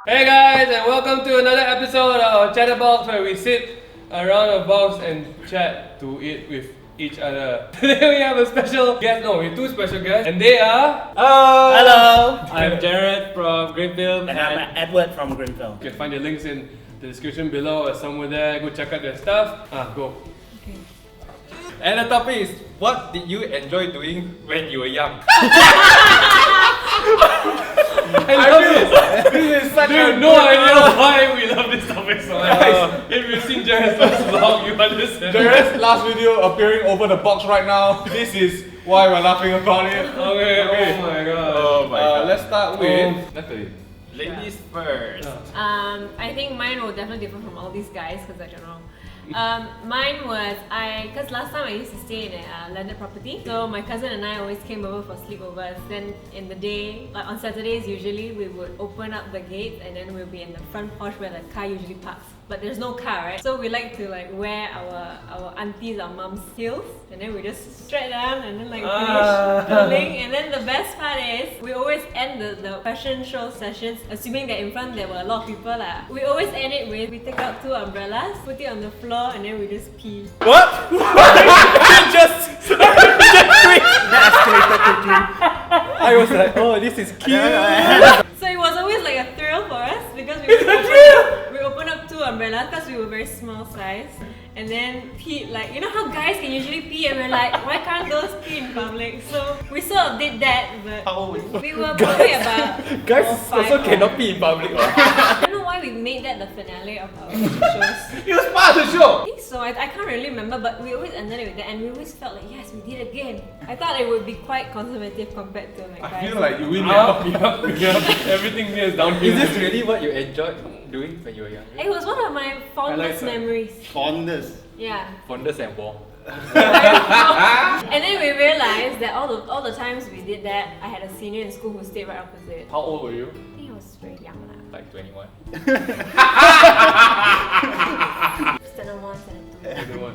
Hey guys, and welcome to another episode of Chatterbox, where we sit around a box and chat to eat with each other. Today we have a special guest. No, we have two special guests, and they are. Hello! I'm Jared from GRIMFILM. And I'm Edward from GRIMFILM. You can find the links in the description below or somewhere there. Go check out their stuff. Go. Okay. And the topic is, what did you enjoy doing when you were young? I love this. This is such a no idea why we love this topic so much. If you've seen Jared's last vlog, you understand. Jared's last video appearing over the box right now. This is why we're laughing about it. Okay. Oh my god. Oh my god. Let's start with Natalie. Ladies first. I think mine will definitely differ from all these guys because I don't know. Mine was because last time I used to stay in a landed property, so my cousin and I always came over for sleepovers. Then in the day, like on Saturdays usually, we would open up the gate and then we'll be in the front porch where the car usually parks. But there's no car, right? So we like to wear our aunties, our mom's heels, and then we just straight down and then finish curling. And then the best part is we always end the fashion show sessions, assuming that in front there were a lot of people we always end it with we take out 2 umbrellas, put it on the floor, and then we just pee. What? just escalated quickly. I was like, oh, this is cute. So it was always like a thrill for us because we open up 2 umbrellas because we were very small size, and then pee, you know how guys can usually pee and we're like, why can't girls pee in public? So we sort of did that, but How old were you? we were probably about Guys 4 or 5 also cannot pee in public. I don't know why we made that the finale of our shows. It was part of the show. I think so. I can't really remember, but we always ended it with that, and we always felt like, yes, we did again. I thought it would be quite conservative compared to guys. I feel like you win Yup. now. Everything here is downhill. Is this really what you enjoyed doing when you were young? It was one of my fondest that. memories. Fondest. Yeah. Fondest and war. And then we realized that all the times we did that, I had a senior in school who stayed right opposite. How old were you? I think I was very young lah. Like 21. Standard 1, standard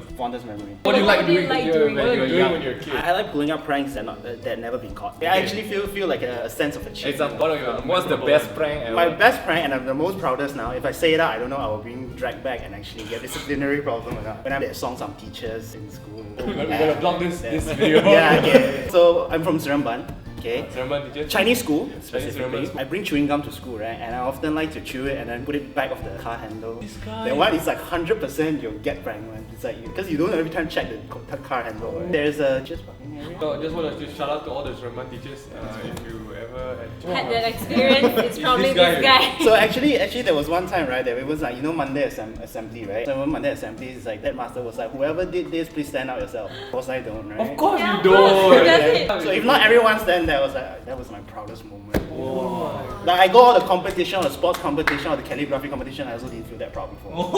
2. Fondest memory. What do you like What do you doing like when doing? you were young? When you were a kid? I like pulling up pranks that never been caught. I actually feel like a sense of achievement. Example, what's the best prank ever? My best prank, and I'm the most proudest now, if I say it out, I don't know I will being dragged back and actually get disciplinary problem or not. When I did song some teachers in school. We're gonna block this video. Yeah, okay. So I'm from Seremban. Okay. Seremban teacher? Chinese school Seremban specifically. school. I bring chewing gum to school, right? And I often like to chew it and then put it back of the car handle. This guy. That one is like 100% you'll get pranked, man. It's like because you don't every time check the car handle. Right? There's a just parking area. So just want to shout out to all the Seremban teachers. If you ever Had that experience, it's probably this this guy. guy. So actually there was one time, right, that it was like, Monday assembly, right? So Monday assembly is like, that master was like, whoever did this, please stand out yourself. Of course I don't, right? Of course Yeah, you of course. don't. That's it. So if not everyone stand there, that was my proudest moment. Oh. Like I go all the competition, or the sports competition, or the calligraphy competition, I also didn't feel that proud before.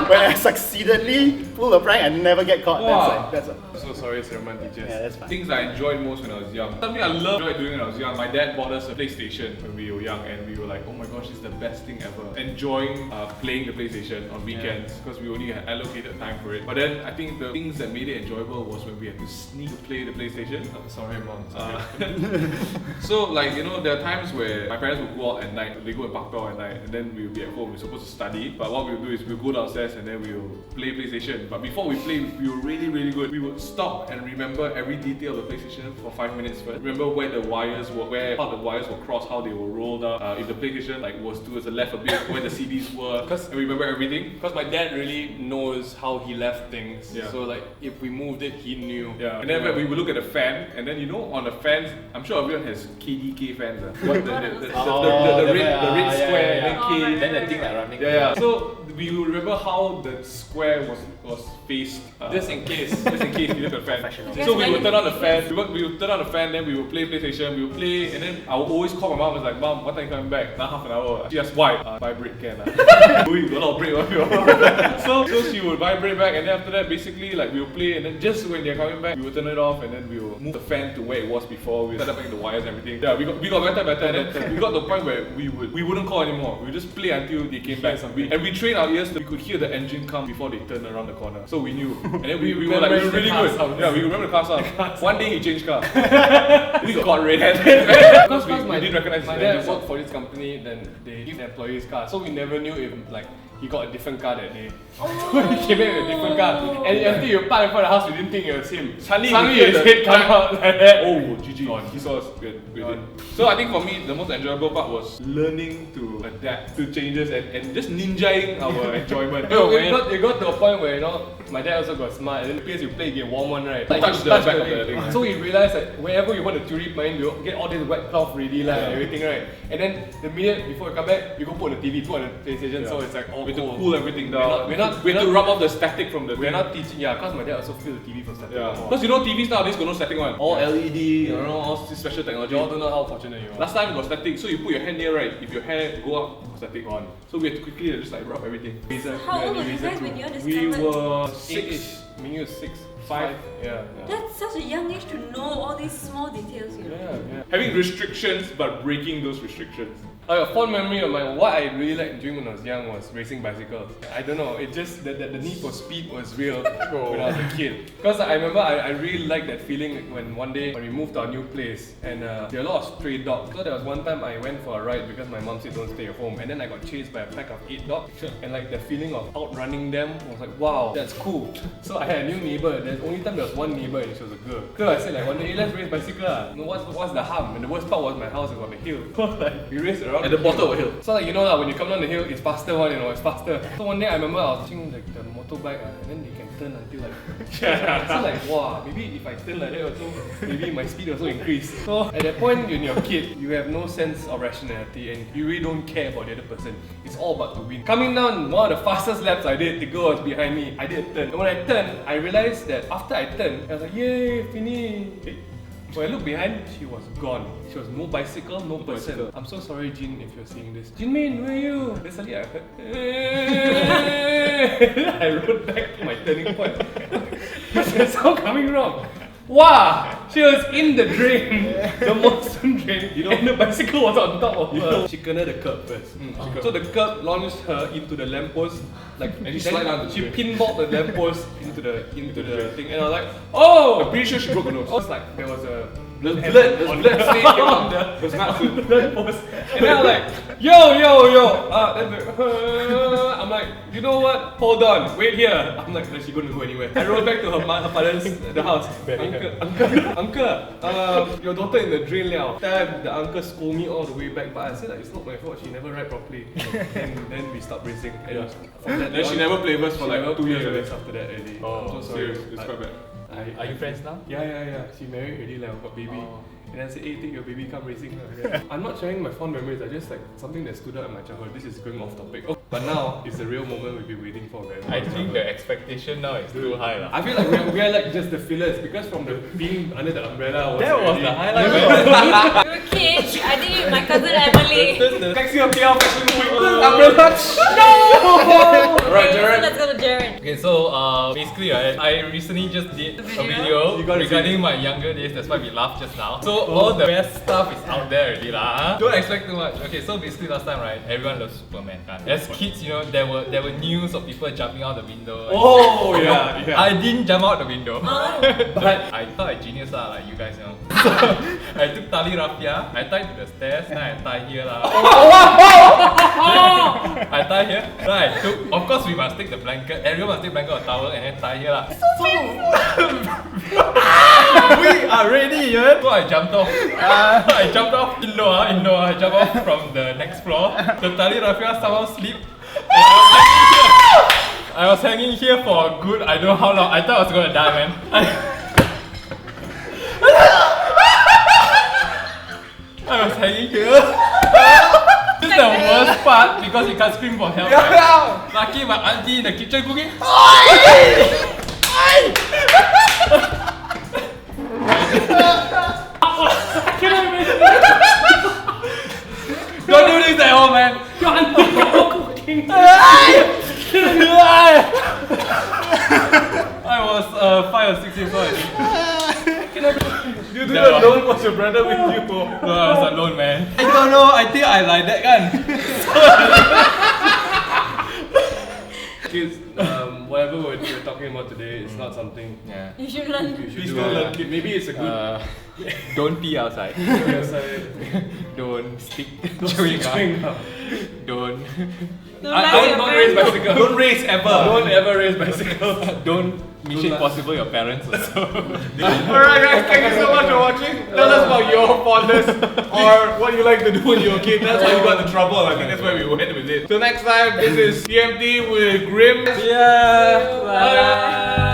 When I succeededly pull a prank and never get caught, Wow. that's So sorry, Seremban teachers. Yeah, that's fine. Things I enjoyed most when I was young. Something I enjoyed doing when I was young. My dad bought us a PlayStation when we were young, and we were like, oh my gosh, it's the best thing ever. Enjoying playing the PlayStation on weekends because we only had allocated time for it. But then I think the things that made it enjoyable was when we had to sneak to play the PlayStation. Sorry, mom. Sorry. So there are times where my parents would go out at night. They go and park at night, and then we'll be at home. We're supposed to study, but what we'll do is we'll go downstairs and then we'll play PlayStation. But before we play, we were really, really good. We would stop and remember every detail of the PlayStation for 5 minutes first. Remember where the wires were, how the wires were crossed, how they were rolled up. If the PlayStation was towards the left a bit, where the CDs were. And we remember everything. Because my dad really knows how he left things. Yeah. So if we moved it, he knew. Yeah. And then we would look at the fan, and then on the fans, I'm sure everyone has KDK fans. What the red square, and then K. Then the thing like running. Yeah. So we will remember how the square was faced. Just in case. Just in case you look at the fan. Professional. So we would turn on the fan. We would turn on the fan. Then we would play PlayStation. We would play, and then I would always call my mom. I was like, Mom, what time are you coming back? Now half an hour. She asked why. Vibrate can. We got a lot of break. So she would vibrate back, and then after that, basically we would play, and then just when they're coming back, we would turn it off, and then we will move the fan to where it was before. We set up the wires and everything. Yeah, we got better, and then we got to the point where we wouldn't call anymore. We would just play until they came back. And we trained our ears. We could hear the engine come before they turned around the corner. So we knew. And then we were like, we were really good. Yeah, we remember the car sound. One day he changed car. We got red-handed. Because we didn't recognize my his dad engine worked sound. for this company, then they give the employees car. So we never knew if like he got a different car that day. So he came in with a different car. And until you park in front of the house, we didn't think it was him. Suddenly his head come out like that. Oh, GG. He saw us. We did. So I think for me, the most enjoyable part was learning to adapt to changes and just ninjaing our enjoyment. It got to a point where, you know, my dad also got smart, and then the place you play game warm one, right? Like Touch you the back of the thing. So we realized that whenever you want to turip mine, you get all this wet cloth ready and everything, right? And then the minute before you come back, you go put on the TV, put on the PlayStation, so it's like all We had to cold. cool everything down. We had to rub off the static from the We're thing. not teaching, because my dad also feel the TV for static. Yeah. Because you know TVs nowadays got no static one. All LED, you know, all this special technology. You all don't know how fortunate you are. Last time it was static, so you put your hand there, right? If your hair go up, static on. So we had to quickly just like rub everything. How old were you guys when you discovered? We were 6. 6. Meaning was 6, 5. Yeah. That's such a young age to know all these small details, you know. Yeah. Having restrictions, but breaking those restrictions. A fond memory of mine, what I really liked doing when I was young was racing bicycles. I don't know, it just, the need for speed was real when I was a kid. Because I remember I really liked that feeling when one day when we moved to our new place and there were a lot of stray dogs. So there was one time I went for a ride because my mom said don't stay at home, and then I got chased by a pack of 8 dogs, and like the feeling of outrunning them was like, wow, that's cool. So I had a new neighbor. The only time there was one neighbor and she was a girl. So I said like one day, hey, let's race bicycle. No, what's the harm? And the worst part was my house was on the hill. So like we raced around At the bottom of a hill. So like, you know that when you come down the hill, it's faster one, you know, it's faster. So one day I remember I was watching like the motorbike and then they can turn until like so like, wow, maybe if I turn like that also, maybe my speed also increase. So at that point when you're a kid, you have no sense of rationality and you really don't care about the other person. It's all about to win. Coming down, one of the fastest laps I did, the girl was behind me. I did a turn. And when I turned, I realized that after I turned, I was like, yay, finish. So I looked behind, she was gone. She was no bicycle, no person. bicycle. I'm so sorry, Jin, if you're seeing this. Jinmin, where are you? Then suddenly I heard. I rode back to my turning point. What's the sound coming from? Wow! She was in the drain, the monsoon drain, you know, and the bicycle was on top of her. She kena the curb first. So the curb launched her into the lamppost, like, And she then slid down the she drain. pinballed the lamppost into the thing, and I was like, oh! I'm pretty sure she broke her nose. I was like, there was a There's hand blood, there's on blood the stain on came out. the There's not food. lamppost. And then I'm like, yo. I'm like, you know what? Hold on, wait here. I'm like, is she going to go anywhere? I rode back to her father's the house. Uncle, your daughter in the drain now. Then the uncle scolded me all the way back, but I said like, it's not my fault. She never ride properly. And then we stopped racing. And from that Then she on, never played with us for she never like 2 played years with already. us after that already. Oh, I'm so sorry. serious. It's quite bad. Are you friends now? Yeah. She married already, like, got baby. And then I said, hey, take your baby, come racing. I'm not sharing my fond memories, I just like something that stood out in my childhood. This is going off topic. Oh, but now it's the real moment we've been waiting for, man. I think the expectation now is too high. I feel like we're like just the fillers because from the being under the umbrella was That was already- the highlight. man. We were kids. I did it with my cousin Emily. Taxi up here, fashion week. Umbrella. Alright, Jared. So let's go to Jared. Okay, so basically, right, I recently just did a video You gotta regarding my younger days. That's why we laughed just now. So all the best stuff is out there already, lah. Don't expect too much. Okay, so basically last time, right, everyone loves Superman. Kan? As kids, you know, there were news of people jumping out the window. Oh yeah. I didn't jump out the window, Oh. but I thought I genius lah, like you guys know. So I took tali raffia, I tied to the stairs, then I tie here lah. I tie here, then I took. Of course, we must take the blanket. Everyone must take blanket or towel and then tie here lah. We are ready, yeah. So I jumped off. I jumped off indoor. I jumped off from the next floor. The tali raffia somehow slipped. And I was hanging here for a good, I don't know how long. I thought I was gonna die, man. I was hanging here. This is the worst part because you can't scream for help. Right? Lucky my auntie in the kitchen cooking. Don't do this at home, man. Your auntie cooking. I was 5 or 6 years old. You do That not know was your brother with you. No, I was alone, man. I don't know. I think I like that gun. Kids, whatever we're talking about today is not something Yeah. You should learn. you should Please do. don't learn. Maybe it's a good. Don't pee outside. Don't stick chewing gum. Don't. Don't lie to your Don't raise parents. bicycle. Don't race ever. Don't ever raise bicycles. Don't Mission Impossible your parents also. Alright guys, thank you so much for watching. Tell us about your fondest or what you like to do when you were a kid. That's why you got into trouble. I think that's where we went with it. So next time, this is TMT with Grim. Yeah. Bye.